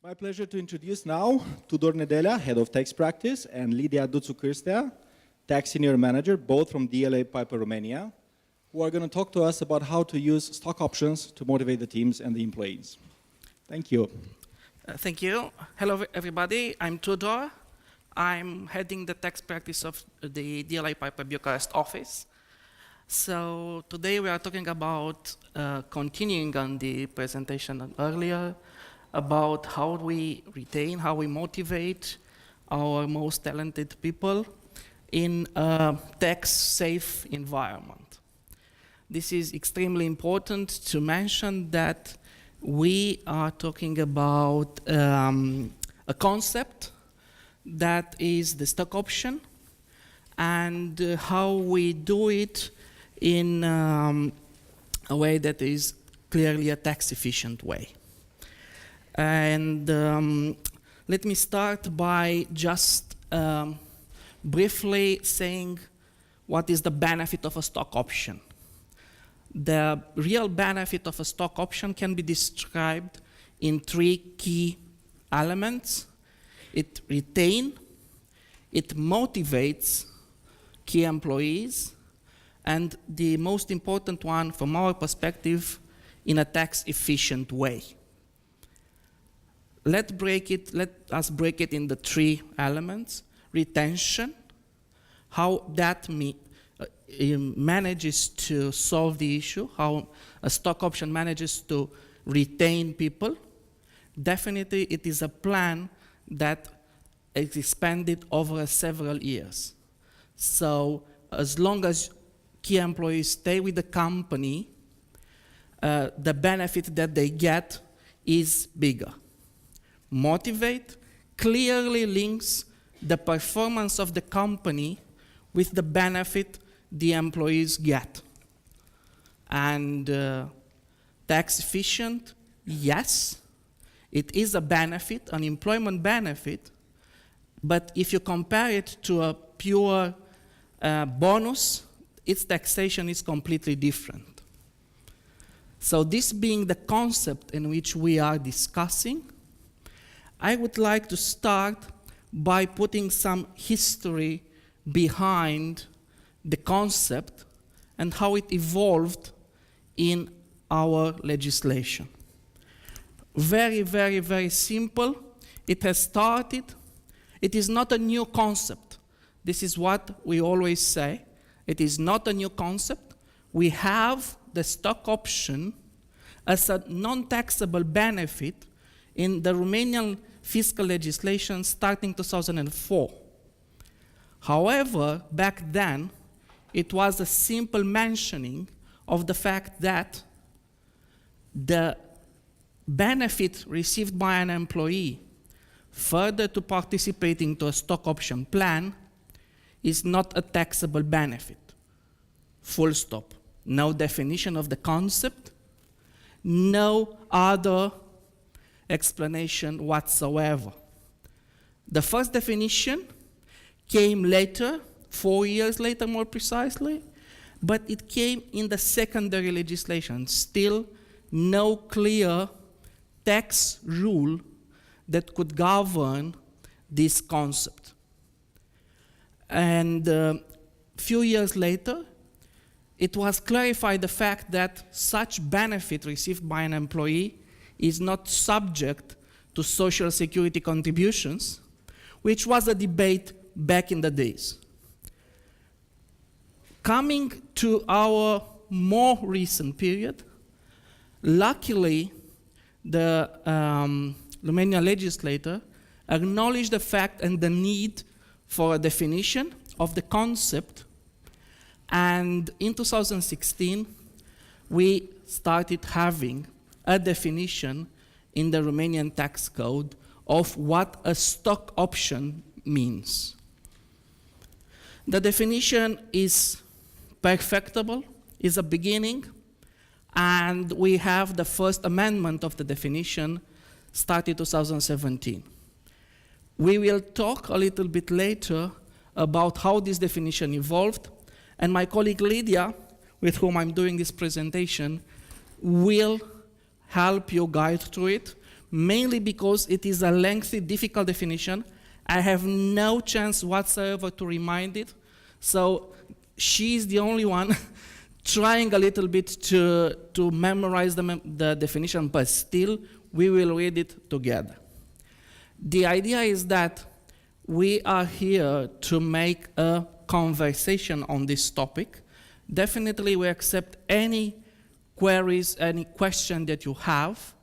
It's my pleasure to introduce now Tudor, Nedelea, Head of Tax Practice, and Lidia, Dutu-Carstea, Tax Senior Manager, both from DLA Piper, Romania, who are going to talk to us about how to use stock options to motivate the teams and the employees. Thank you. Thank you. Hello, everybody. I'm Tudor. I'm heading the tax practice of the DLA Piper Bucharest office. So today we are talking about continuing on the presentation earlier about how we retain, how we motivate our most talented people in a tax-safe environment. This is extremely important to mention that we are talking about a concept that is the stock option and how we do it in a way that is clearly a tax-efficient way. And let me start by just briefly saying what is the benefit of a stock option. The real benefit of a stock option can be described in three key elements. It retains, it motivates key employees, and the most important one from our perspective, in a tax-efficient way. Let us break it into three elements. Retention, how that manages to solve the issue, how a stock option manages to retain people. Definitely it is a plan that is expanded over several years. So as long as key employees stay with the company, the benefit that they get is bigger. Motivate clearly links the performance of the company with the benefit the employees get. And tax efficient, yes, it is a benefit, an employment benefit, but if you compare it to a pure bonus, its taxation is completely different. So this being the concept in which we are discussing, I would like to start by putting some history behind the concept and how it evolved in our legislation. Very, very, very simple. It has started. It is not a new concept. This is what we always say. It is not a new concept. We have the stock option as a non-taxable benefit in the Romanian fiscal legislation starting 2004. However, back then, it was a simple mentioning of the fact that the benefit received by an employee further to participating to a stock option plan is not a taxable benefit. Full stop. No definition of the concept, no other explanation whatsoever. The first definition came later, 4 years later more precisely, but it came in the secondary legislation. Still no clear tax rule that could govern this concept. And a few years later, it was clarified the fact that such benefit received by an employee is not subject to social security contributions, which was a debate back in the days. Coming to our more recent period, luckily the Romanian legislator acknowledged the fact and the need for a definition of the concept, and in 2016 we started having a definition in the Romanian tax code of what a stock option means. The definition is perfectible, is a beginning, and we have the first amendment of the definition started 2017. We will talk a little bit later about how this definition evolved, and my colleague Lidia, with whom I'm doing this presentation, will help you guide through it, mainly because it is a lengthy, difficult definition. I have no chance whatsoever to remind it. So she's the only one trying a little bit to memorize the definition, but still we will read it together. The idea is that we are here to make a conversation on this topic. Definitely we accept any queries, any question that you have,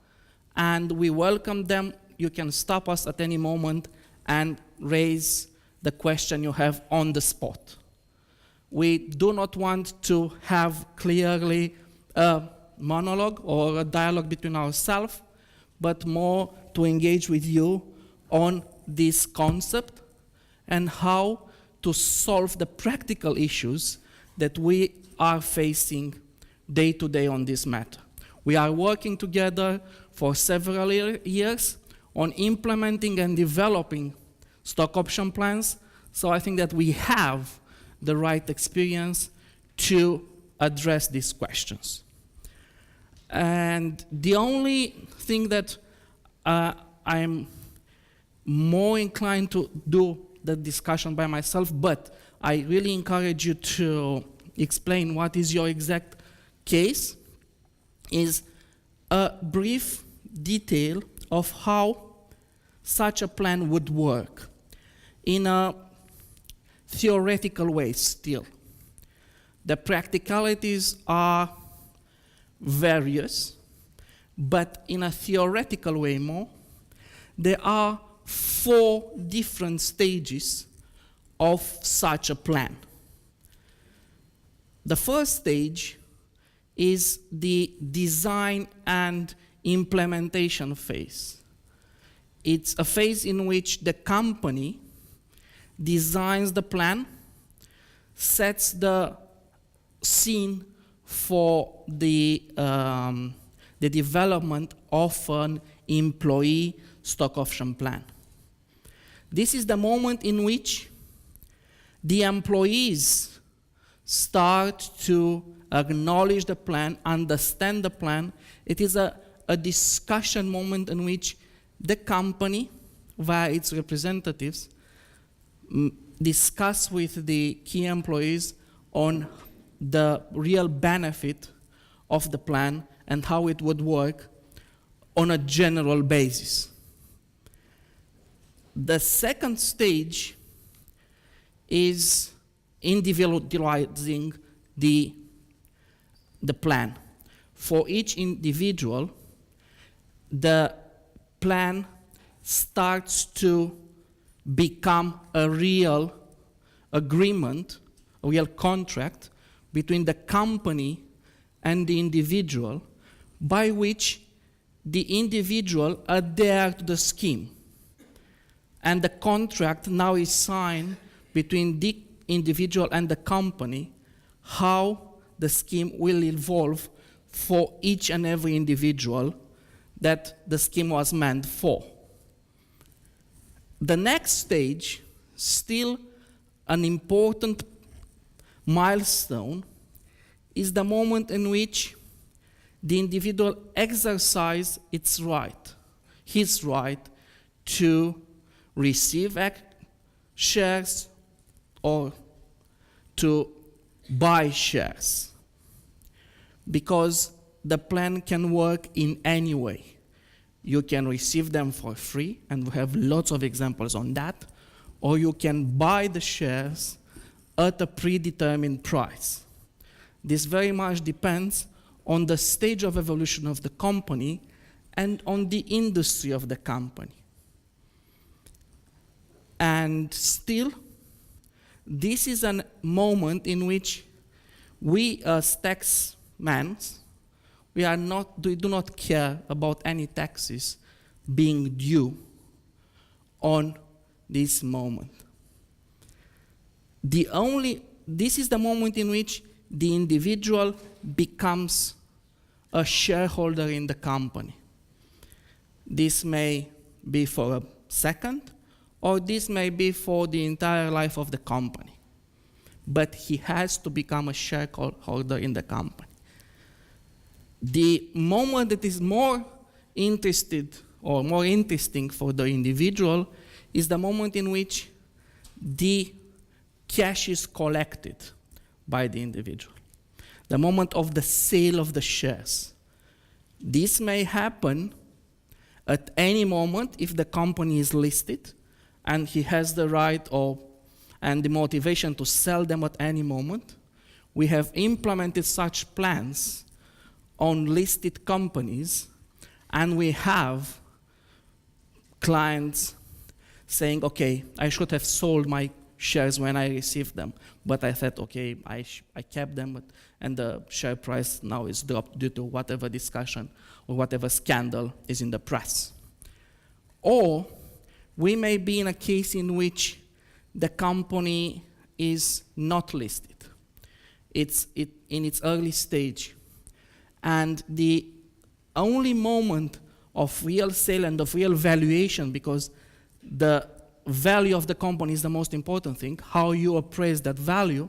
and we welcome them. You can stop us at any moment and raise the question you have on the spot. We do not want to have clearly a monologue or a dialogue between ourselves, but more to engage with you on this concept and how to solve the practical issues that we are facing day to day on this matter. We are working together for several years on implementing and developing stock option plans, so I think that we have the right experience to address these questions. And the only thing that I'm more inclined to do the discussion by myself, but I really encourage you to explain what is your exact case, is a brief detail of how such a plan would work in a theoretical way still. The practicalities are various, but in a theoretical way more, there are 4 different stages of such a plan. The first stage is the design and implementation phase. It's a phase in which the company designs the plan, sets the scene for the development of an employee stock option plan. This is the moment in which the employees start to acknowledge the plan, understand the plan. It is a discussion moment in which the company, via its representatives, discuss with the key employees on the real benefit of the plan and how it would work on a general basis. The second stage is individualizing the plan. For each individual, the plan starts to become a real agreement, a real contract between the company and the individual, by which the individual adheres to the scheme. And the contract now is signed between the individual and the company, how the scheme will evolve for each and every individual that the scheme was meant for. The next stage, still an important milestone, is the moment in which the individual exercises his right to receive shares or to buy shares, because the plan can work in any way. You can receive them for free, and we have lots of examples on that, or you can buy the shares at a predetermined price. This very much depends on the stage of evolution of the company and on the industry of the company. And still, this is a moment in which we as taxmen, we do not care about any taxes being due on this moment. This is the moment in which the individual becomes a shareholder in the company. This may be for a second, or this may be for the entire life of the company. But he has to become a shareholder in the company. The moment that is more interested or more interesting for the individual is the moment in which the cash is collected by the individual, the moment of the sale of the shares. This may happen at any moment if the company is listed and he has the right and the motivation to sell them at any moment. We have implemented such plans on listed companies, and we have clients saying, okay, I should have sold my shares when I received them, but I thought, okay, I kept them, and the share price now is dropped due to whatever discussion or whatever scandal is in the press. Or we may be in a case in which the company is not listed. It's in its early stage. And the only moment of real sale and of real valuation, because the value of the company is the most important thing, how you appraise that value,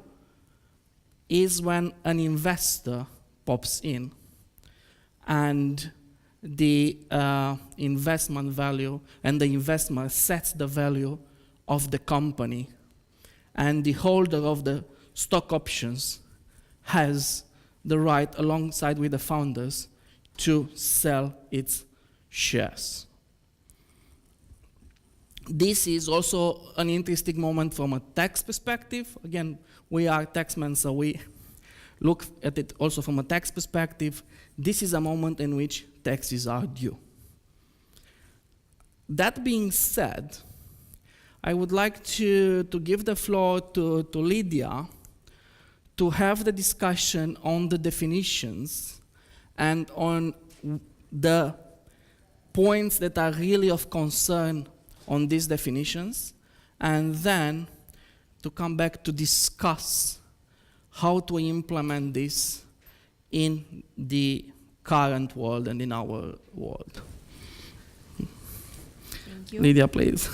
is when an investor pops in and the investment value, and the investor sets the value of the company, and the holder of the stock options has the right, alongside with the founders, to sell its shares. This is also an interesting moment from a tax perspective. Again, we are taxmen, so we look at it also from a tax perspective. This is a moment in which taxes are due. That being said, I would like to give the floor to Lidia to have the discussion on the definitions and on the points that are really of concern on these definitions, and then to come back to discuss how to implement this in the current world and in our world. Thank you. Lidia, please.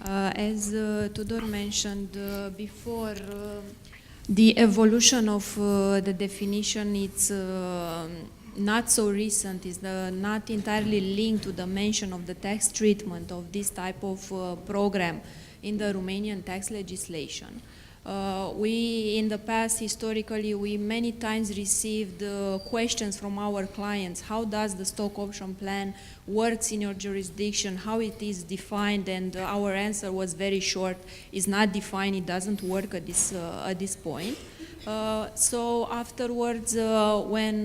As Tudor mentioned before, the evolution of the definition, it's not so recent, is not entirely linked to the mention of the tax treatment of this type of program in the Romanian tax legislation. We, in the past, historically, we many times received questions from our clients: how does the stock option plan works in your jurisdiction, how it is defined, and our answer was very short: it's not defined, it doesn't work at this point. So afterwards, when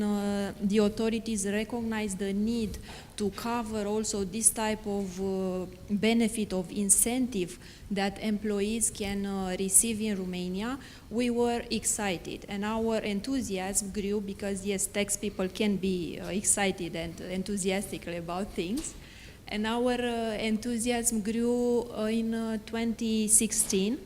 the authorities recognized the need to cover also this type of benefit of incentive that employees can receive in Romania, we were excited, and our enthusiasm grew, because yes, tax people can be excited and enthusiastic about things, and our enthusiasm grew in 2016.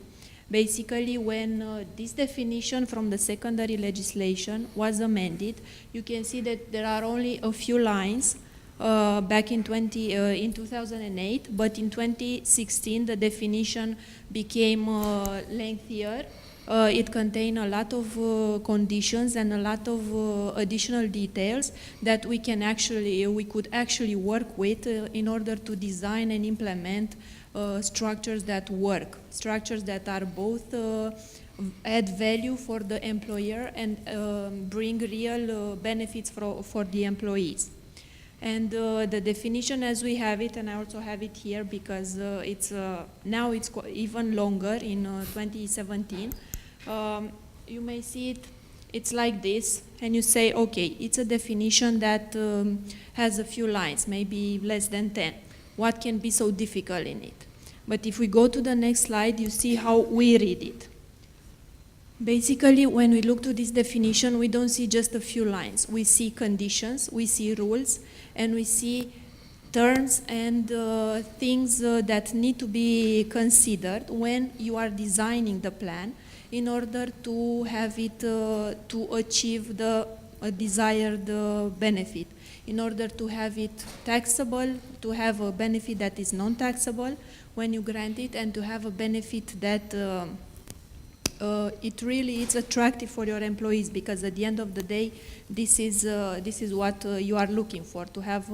Basically, when this definition from the secondary legislation was amended, you can see that there are only a few lines back in 2008, but in 2016 the definition became lengthier. It contained a lot of conditions and a lot of additional details that we could actually work with in order to design and implement structures that work, structures that are both add value for the employer and bring real benefits for the employees. And the definition as we have it, and I also have it here because now it's even longer in 2017. You may see it, it's like this, and you say, okay, it's a definition that has a few lines, maybe less than 10. What can be so difficult in it? But if we go to the next slide, you see how we read it. Basically, when we look to this definition, we don't see just a few lines. We see conditions, we see rules, and we see terms and things that need to be considered when you are designing the plan in order to have it to achieve the desired benefit. In order to have it taxable, to have a benefit that is non-taxable when you grant it, and to have a benefit that it really is attractive for your employees, because at the end of the day, this is what you are looking for, to have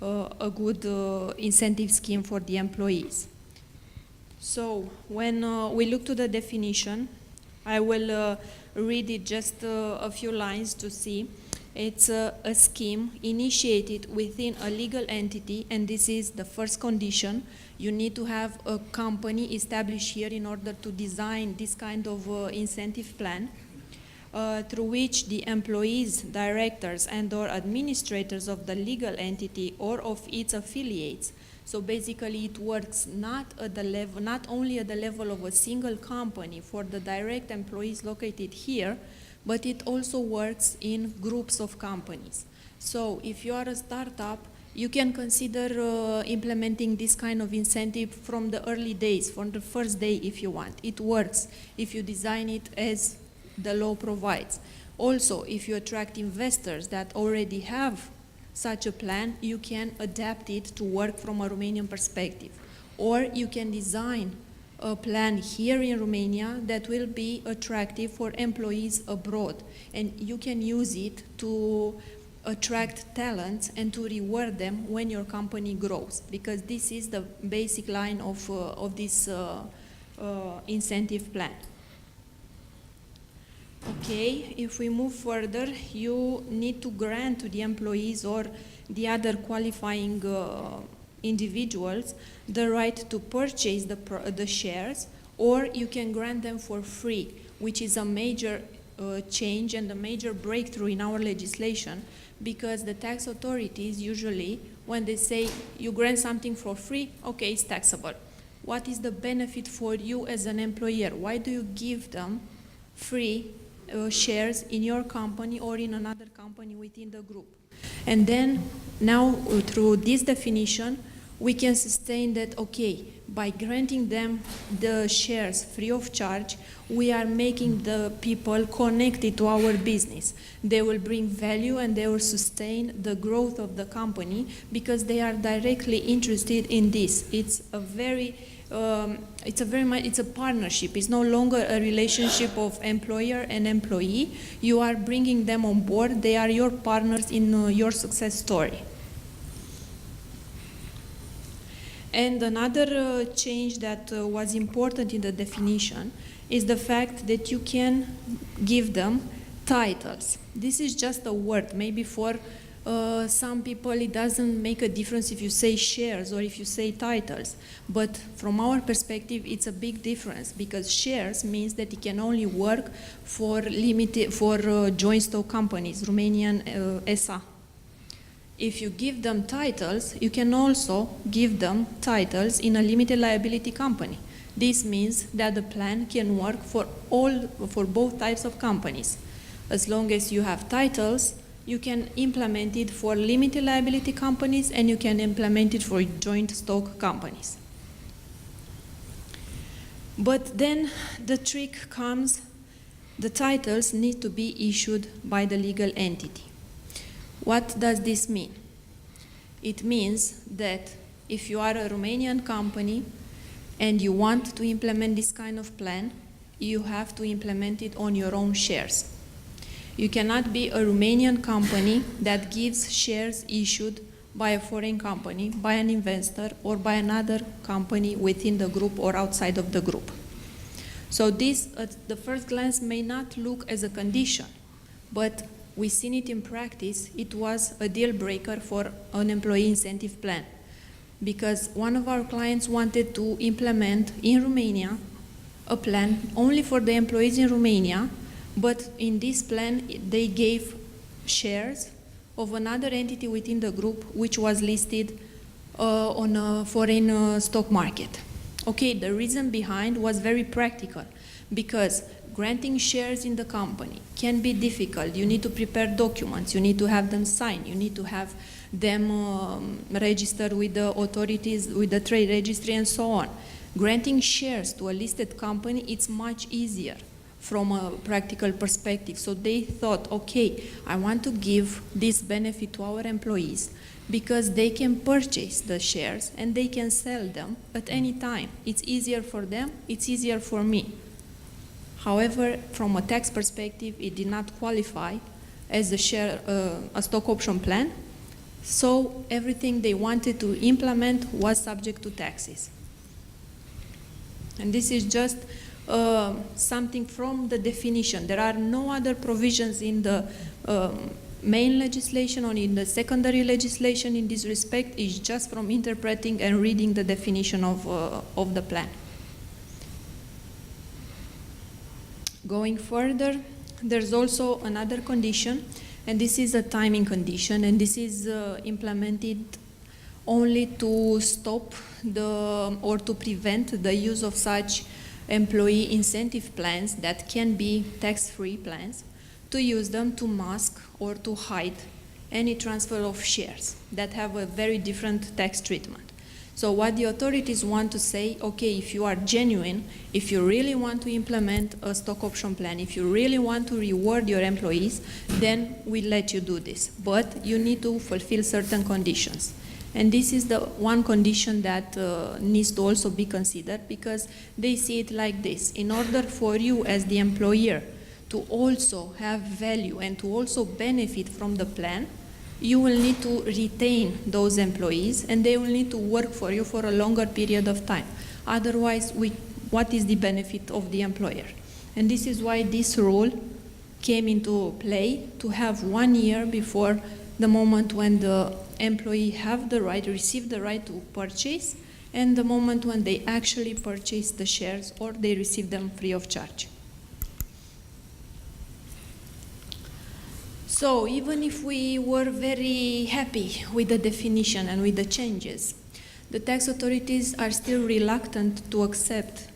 a good incentive scheme for the employees. So when we look to the definition, I will read it just a few lines to see. It's a scheme initiated within a legal entity, and this is the first condition. You need to have a company established here in order to design this kind of incentive plan, through which the employees, directors, and/or administrators of the legal entity or of its affiliates. So basically, it works not only at the level of a single company for the direct employees located here, but it also works in groups of companies. So if you are a startup, you can consider implementing this kind of incentive from the early days, from the first day if you want. It works if you design it as the law provides. Also, if you attract investors that already have such a plan, you can adapt it to work from a Romanian perspective. Or you can design a plan here in Romania that will be attractive for employees abroad, and you can use it to attract talents and to reward them when your company grows, because this is the basic line of this incentive plan. Okay, if we move further, you need to grant to the employees or the other qualifying individuals the right to purchase the shares, or you can grant them for free, which is a major change and a major breakthrough in our legislation, because the tax authorities usually, when they say you grant something for free, okay, it's taxable. What is the benefit for you as an employer? Why do you give them free shares in your company or in another company within the group? And then now through this definition, we can sustain that, okay, by granting them the shares free of charge, we are making the people connected to our business. They will bring value and they will sustain the growth of the company because they are directly interested in this. It's a partnership. It's no longer a relationship of employer and employee. You are bringing them on board. They are your partners in your success story. And another change that was important in the definition is the fact that you can give them titles. This is just a word. Maybe for some people it doesn't make a difference if you say shares or if you say titles. But from our perspective, it's a big difference, because shares means that it can only work for joint stock companies, Romanian ESA. If you give them titles, you can also give them titles in a limited liability company. This means that the plan can work for both types of companies. As long as you have titles, you can implement it for limited liability companies and you can implement it for joint stock companies. But then the trick comes, the titles need to be issued by the legal entity. What does this mean? It means that if you are a Romanian company and you want to implement this kind of plan, you have to implement it on your own shares. You cannot be a Romanian company that gives shares issued by a foreign company, by an investor, or by another company within the group or outside of the group. So this, at the first glance, may not look as a condition, but we've seen it in practice. It was a deal breaker for an employee incentive plan, because one of our clients wanted to implement in Romania a plan only for the employees in Romania, but in this plan they gave shares of another entity within the group which was listed on a foreign stock market. Okay, the reason behind was very practical, because granting shares in the company can be difficult. You need to prepare documents, you need to have them signed, you need to have them registered with the authorities, with the trade registry and so on. Granting shares to a listed company, it's much easier from a practical perspective. So they thought, okay, I want to give this benefit to our employees because they can purchase the shares and they can sell them at any time. It's easier for them, it's easier for me. However, from a tax perspective, it did not qualify as a stock option plan. So everything they wanted to implement was subject to taxes. And this is just something from the definition. There are no other provisions in the main legislation or in the secondary legislation in this respect. It's just from interpreting and reading the definition of the plan. Going further, there's also another condition, and this is a timing condition, and this is implemented only to stop or to prevent the use of such employee incentive plans that can be tax-free plans, to use them to mask or to hide any transfer of shares that have a very different tax treatment. So what the authorities want to say, okay, if you are genuine, if you really want to implement a stock option plan, if you really want to reward your employees, then we let you do this. But you need to fulfill certain conditions. And this is the one condition that needs to also be considered, because they see it like this. In order for you as the employer to also have value and to also benefit from the plan, you will need to retain those employees and they will need to work for you for a longer period of time. Otherwise, what is the benefit of the employer? And this is why this rule came into play, to have 1 year before the moment when the employee receive the right to purchase, and the moment when they actually purchase the shares or they receive them free of charge. So even if we were very happy with the definition and with the changes, the tax authorities are still reluctant to accept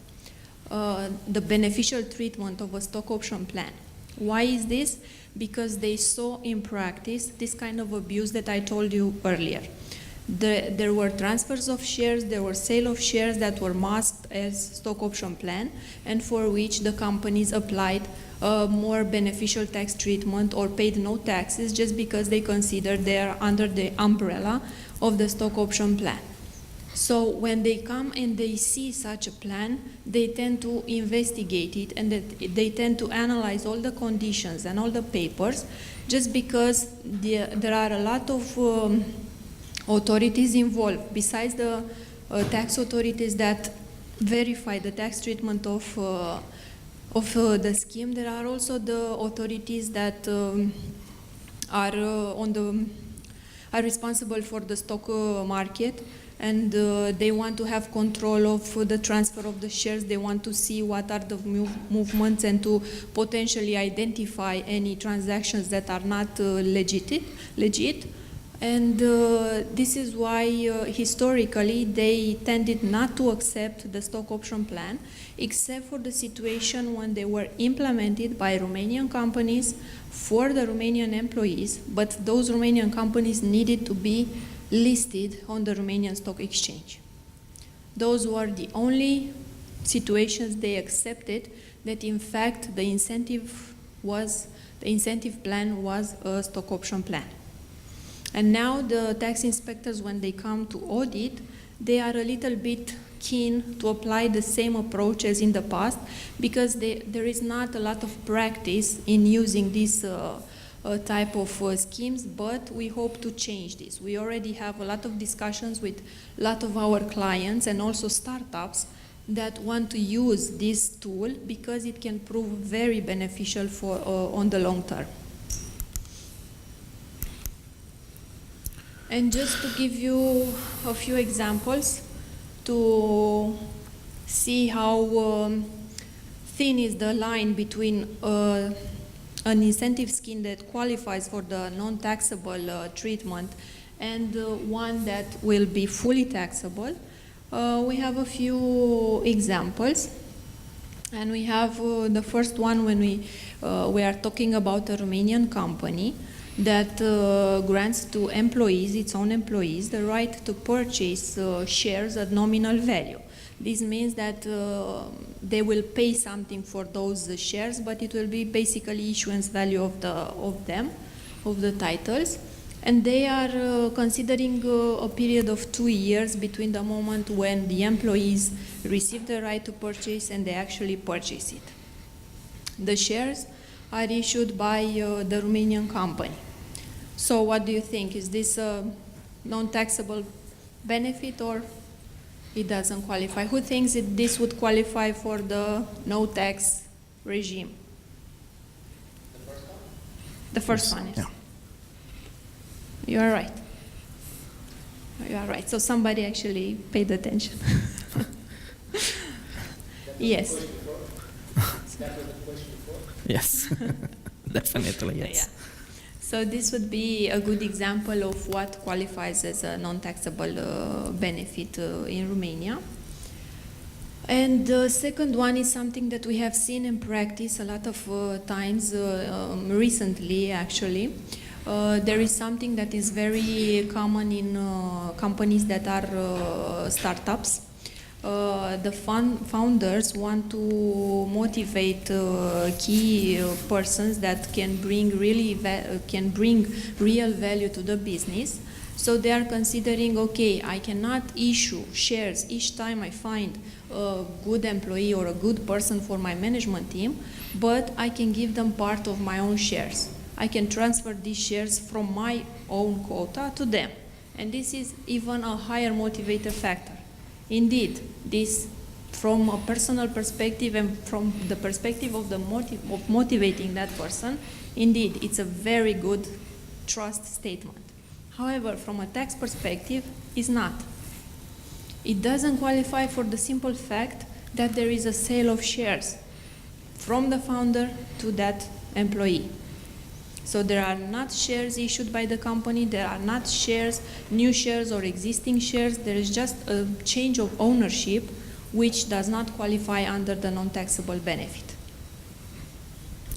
the beneficial treatment of a stock option plan. Why is this? Because they saw in practice this kind of abuse that I told you earlier. There were transfers of shares, there were sale of shares that were masked as stock option plan, and for which the companies applied more beneficial tax treatment or paid no taxes just because they considered they are under the umbrella of the stock option plan. So when they come and they see such a plan, they tend to investigate it and they tend to analyze all the conditions and all the papers, just because there are a lot of authorities involved. Besides the tax authorities that verify the tax treatment of the scheme, there are also the authorities that are responsible for the stock market, and they want to have control of the transfer of the shares. They want to see what are the movements and to potentially identify any transactions that are not legit. And this is why historically they tended not to accept the stock option plan, except for the situation when they were implemented by Romanian companies for the Romanian employees, but those Romanian companies needed to be listed on the Romanian stock exchange. Those were the only situations they accepted that in fact the incentive plan was a stock option plan. And now the tax inspectors, when they come to audit, they are a little bit keen to apply the same approach as in the past, because there is not a lot of practice in using this type of schemes, but we hope to change this. We already have a lot of discussions with a lot of our clients and also startups that want to use this tool because it can prove very beneficial for on the long term. And just to give you a few examples to see how thin is the line between an incentive scheme that qualifies for the non-taxable treatment and one that will be fully taxable, we have a few examples. And we have the first one when we are talking about a Romanian company that grants to employees, its own employees, the right to purchase shares at nominal value. This means that they will pay something for those shares, but it will be basically issuance value of the titles. And they are considering a period of 2 years between the moment when the employees receive the right to purchase and they actually purchase it. the shares are issued by the Romanian company. So what do you think? Is this a non-taxable benefit or it doesn't qualify? Who thinks that this would qualify for the no-tax regime? The first one is. Yeah. You are right. You are right. So somebody actually paid attention. Yes. Yes, definitely, yes. Yeah. So this would be a good example of what qualifies as a non-taxable benefit in Romania. And the second one is something that we have seen in practice a lot of times recently, actually. There is something that is very common in companies that are startups. The founders want to motivate key persons that can bring real value to the business. So they are considering, okay, I cannot issue shares each time I find a good employee or a good person for my management team, but I can give them part of my own shares. I can transfer these shares from my own quota to them. And this is even a higher motivator factor. Indeed, this, from a personal perspective and from the perspective of of motivating that person, indeed, it's a very good trust statement. However, from a tax perspective, it's not. It doesn't qualify for the simple fact that there is a sale of shares from the founder to that employee. So there are not shares issued by the company, there are not shares, new shares or existing shares, there is just a change of ownership which does not qualify under the non-taxable benefit.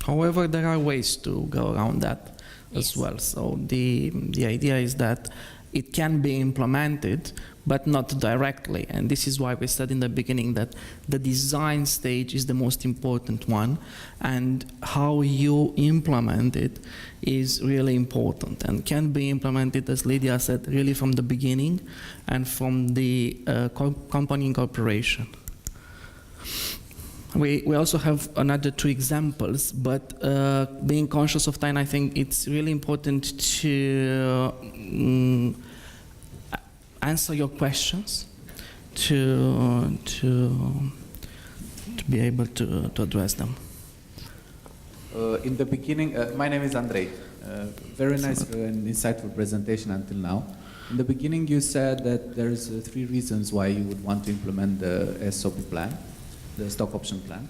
However, there are ways to go around that as Yes. well. So the idea is that it can be implemented, but not directly. And this is why we said in the beginning that the design stage is the most important one, and how you implement it is really important and can be implemented, as Lidia said, really from the beginning and from the company incorporation. We also have another two examples, but being conscious of time, I think it's really important to answer your questions, to be able to address them. In the beginning, my name is Andrei. Very nice and insightful presentation until now. In the beginning, you said that there's 3 reasons why you would want to implement the ESOP plan, the stock option plan.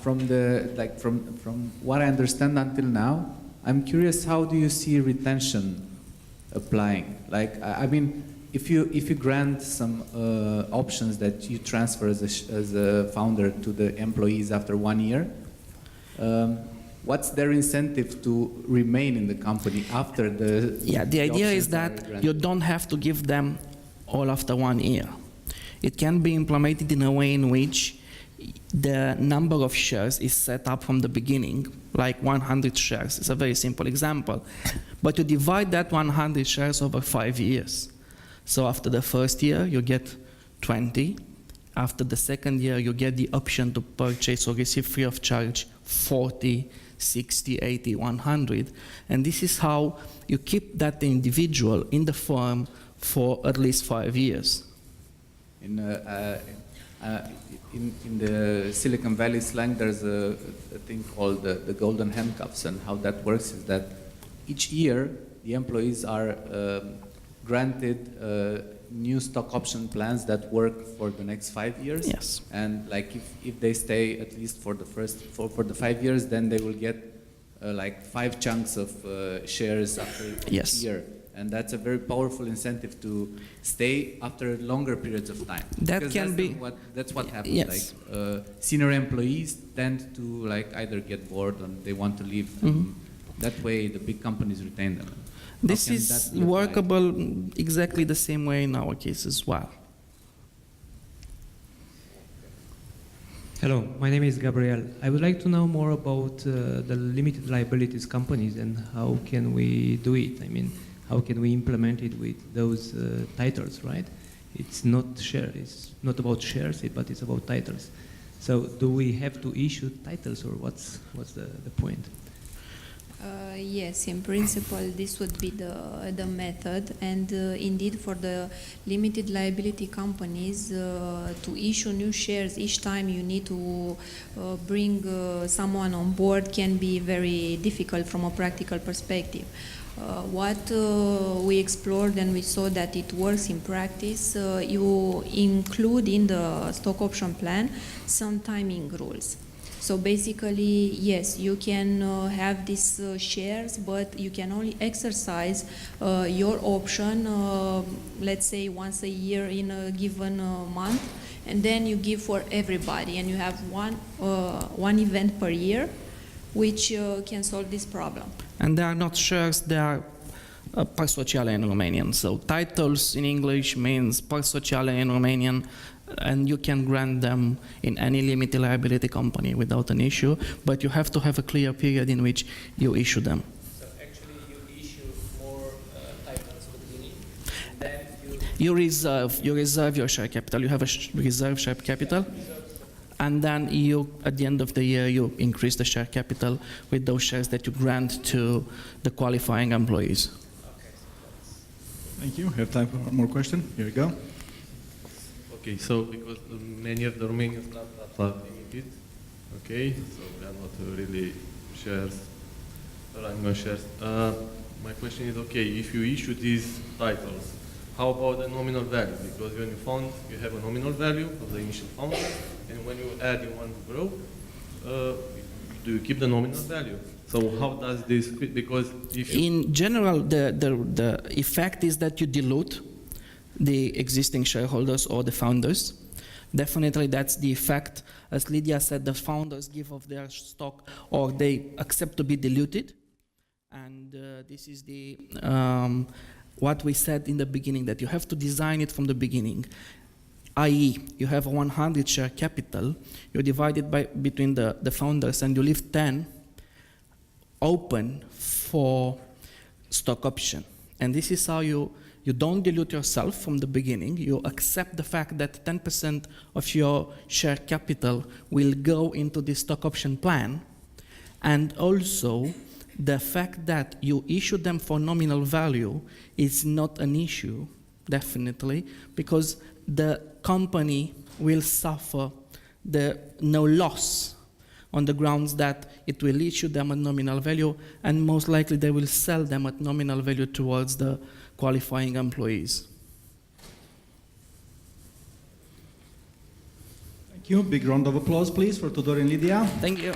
From what I understand until now, I'm curious, how do you see retention applying? Like, I mean, if you grant some options that you transfer as a founder to the employees after 1 year, what's their incentive to remain in the company after the? Yeah, the idea is options are that granted? you don't have to give them all after 1 year. It can be implemented in a way in which the number of shares is set up from the beginning, like 100 shares. It's a very simple example. But you divide that 100 shares over 5 years. So after the first year, you get 20. After the second year, you get the option to purchase or receive free of charge 40, 60, 80, 100. And this is how you keep that individual in the firm for at least 5 years. In the Silicon Valley slang, there's a thing called the golden handcuffs, and how that works is that each year the employees are granted new stock option plans that work for the next 5 years. Yes. And like if they stay at least for the for the 5 years, then they will get like 5 chunks of shares after Yes. each year. And that's a very powerful incentive to stay after longer periods of time. That Because can be. that's what happens. Yes. Like senior employees tend to like either get bored or they want to leave. Mhm. That way, the big companies retain them. This How can is that be applied? workable exactly the same way in our case as well. Hello, my name is Gabriel. I would like to know more about the limited liabilities companies and how can we do it? I mean, how can we implement it with those titles, right? It's not about shares, but it's about titles. So do we have to issue titles, or what's the point? Yes, in principle, this would be the method, and indeed for the limited liability companies, to issue new shares each time you need to bring someone on board can be very difficult from a practical perspective. What we explored and we saw that it works in practice, you include in the stock option plan some timing rules. So basically, yes, you can have these shares, but you can only exercise your option, let's say once a year in a given month, and then you give for everybody, and you have one event per year, which can solve this problem. And they are not shares, they are părți sociale in Romanian. So titles in English means părți sociale in Romanian, and you can grant them in any limited liability company without an issue, but you have to have a clear period in which you issue them. So actually you issue more titles at the beginning, and then You reserve your share capital. You have a reserve share capital, and then at the end of the year, you increase the share capital with those shares that you grant to the qualifying employees. Thank you. We have time for one more question. Here we go. Okay, so because many of the Romanian startups are limited, okay, so they are not really shares, running on shares. My question is, okay, if you issue these titles, how about the nominal value? Because when you fund, you have a nominal value of the initial founder, and when you add, you want to grow, do you keep the nominal value? So how does this fit? Because if you In general, the effect is that you dilute the existing shareholders or the founders. Definitely that's the effect. As Lidia said, the founders give of their stock or they accept to be diluted. And this is the what we said in the beginning, that you have to design it from the beginning. I.e., you have a 100 share capital, you divide it between the founders, and you leave 10 open for stock option. And this is how you don't dilute yourself from the beginning. You accept the fact that 10% of your share capital will go into the stock option plan, and also the fact that you issue them for nominal value is not an issue, definitely, because the company will suffer no loss on the grounds that it will issue them at nominal value, and most likely they will sell them at nominal value towards the qualifying employees. Thank you. Big round of applause, please, for Tudor and Lidia. Thank you.